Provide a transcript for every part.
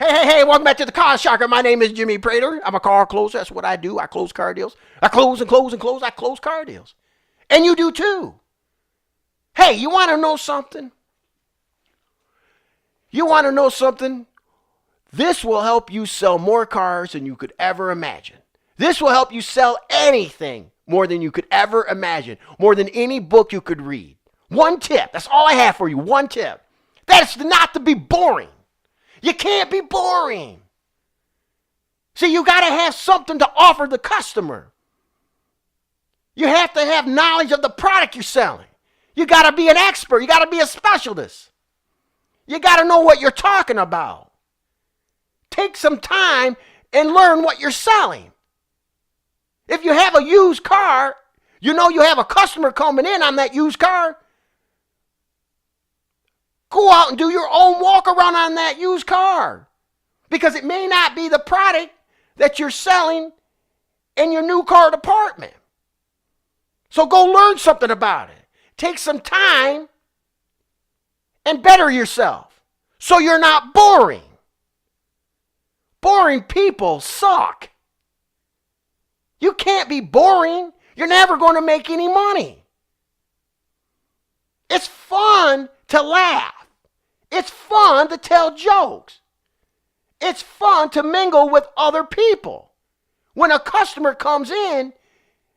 Hey, welcome back to the Car Shocker. My name is Jimmy Prater. I'm a car closer. That's what I do. I close car deals. I close and close and close. I close car deals. And you do too. Hey, you want to know something? You want to know something? This will help you sell more cars than you could ever imagine. This will help you sell anything more than you could ever imagine, more than any book you could read. One tip. That's all I have for you. One tip. That's not to be boring. You can't be boring. See, you got to have something to offer the customer. You have to have knowledge of the product you're selling. You got to be an expert. You got to be a specialist. You got to know what you're talking about. Take some time and learn what you're selling. If you have a used car, you know you have a customer coming in on that used car. Go out and do your own walk around on that used car. Because it may not be the product that you're selling in your new car department. So go learn something about it. Take some time and better yourself so you're not boring. Boring people suck. You can't be boring. You're never going to make any money. It's fun to laugh. It's fun to tell jokes. It's fun to mingle with other people. When a customer comes in,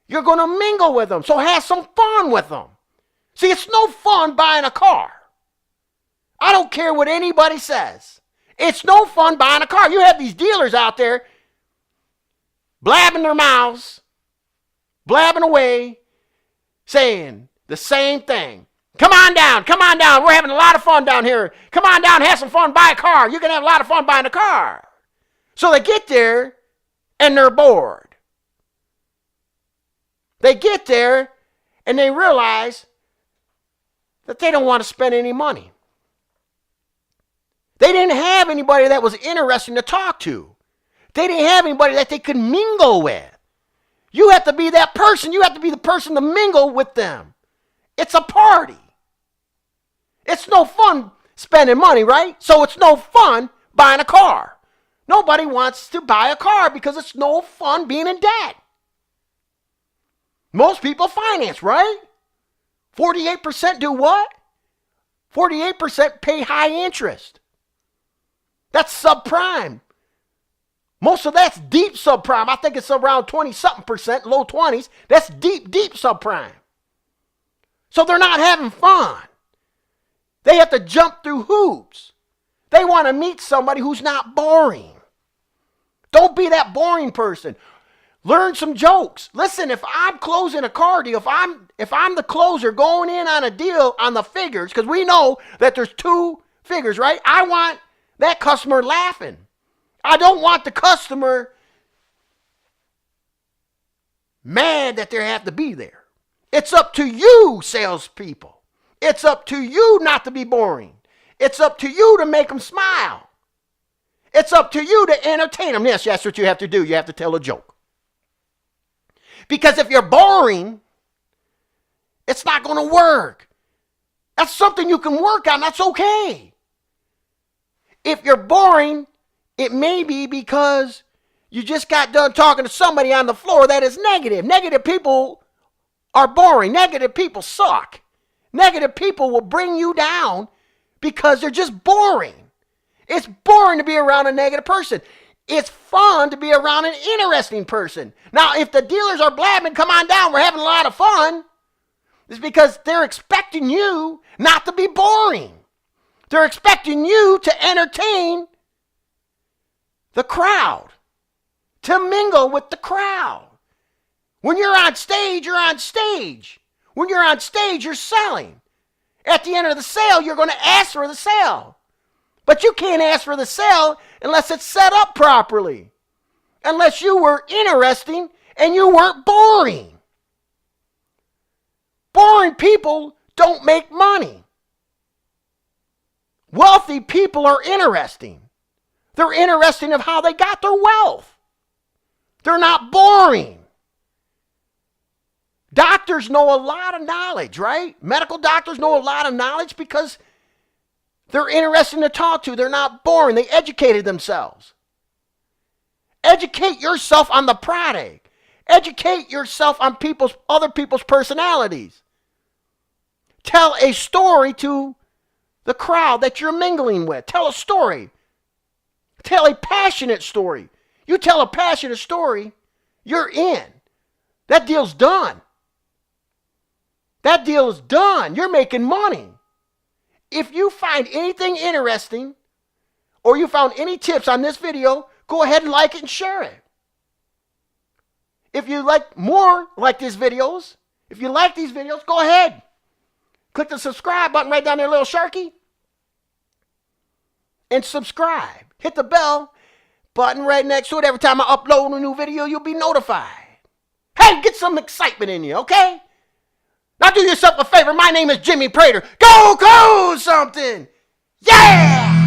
you're going to mingle with them. So have some fun with them. See, it's no fun buying a car. I don't care what anybody says. It's no fun buying a car. You have these dealers out there blabbing their mouths, blabbing away, saying the same thing. Come on down. We're having a lot of fun down here. Come on down, have some fun, buy a car. You're going to have a lot of fun buying a car. So they get there and they're bored. They get there and they realize that they don't want to spend any money. They didn't have anybody that was interesting to talk to. They didn't have anybody that they could mingle with. You have to be that person. You have to be the person to mingle with them. It's a party. It's no fun spending money, right? So it's no fun buying a car. Nobody wants to buy a car because it's no fun being in debt. Most people finance, right? 48% do what? 48% pay high interest. That's subprime. Most of that's deep subprime. I think it's around 20-something%, low 20s. That's deep subprime. So they're not having fun. They have to jump through hoops. They want to meet somebody who's not boring. Don't be that boring person. Learn some jokes. Listen, if I'm closing a car deal, if I'm the closer going in on a deal on the figures, because we know that there's two figures, right? I want that customer laughing. I don't want the customer mad that they have to be there. It's up to you, salespeople. It's up to you not to be boring. It's up to you to make them smile. It's up to you to entertain them. Yes, that's what you have to do. You have to tell a joke. Because if you're boring, it's not going to work. That's something you can work on. That's okay. If you're boring, it may be because you just got done talking to somebody on the floor that is negative. Negative people are boring. Negative people suck. Negative people will bring you down because they're just boring. It's boring to be around a negative person. It's fun to be around an interesting person. Now, if the dealers are blabbing, come on down, we're having a lot of fun, it's because they're expecting you not to be boring. They're expecting you to entertain the crowd, to mingle with the crowd. When you're on stage, you're on stage. When you're on stage, you're selling. At the end of the sale, you're going to ask for the sale. But you can't ask for the sale unless it's set up properly. Unless you were interesting and you weren't boring. Boring people don't make money. Wealthy people are interesting. They're interesting of how they got their wealth. They're not boring. Doctors know a lot of knowledge, right? Medical doctors know a lot of knowledge because They're interesting to talk to. They're not boring. They educated themselves. Educate yourself on the product. Educate yourself on other people's personalities. Tell a story to the crowd that you're mingling with. Tell a story. Tell a passionate story. You tell a passionate story, you're in. That deal's done. That deal is done. You're making money. If you find anything interesting or you found any tips on this video, go ahead and like it and share it. If you like more like these videos, if you like these videos, go ahead. Click the subscribe button right down there, little sharky. And subscribe. Hit the bell button right next to it. Every time I upload a new video, you'll be notified. Hey, get some excitement in you, okay? Now do yourself a favor. My name is Jimmy Prater. Go something. Yeah!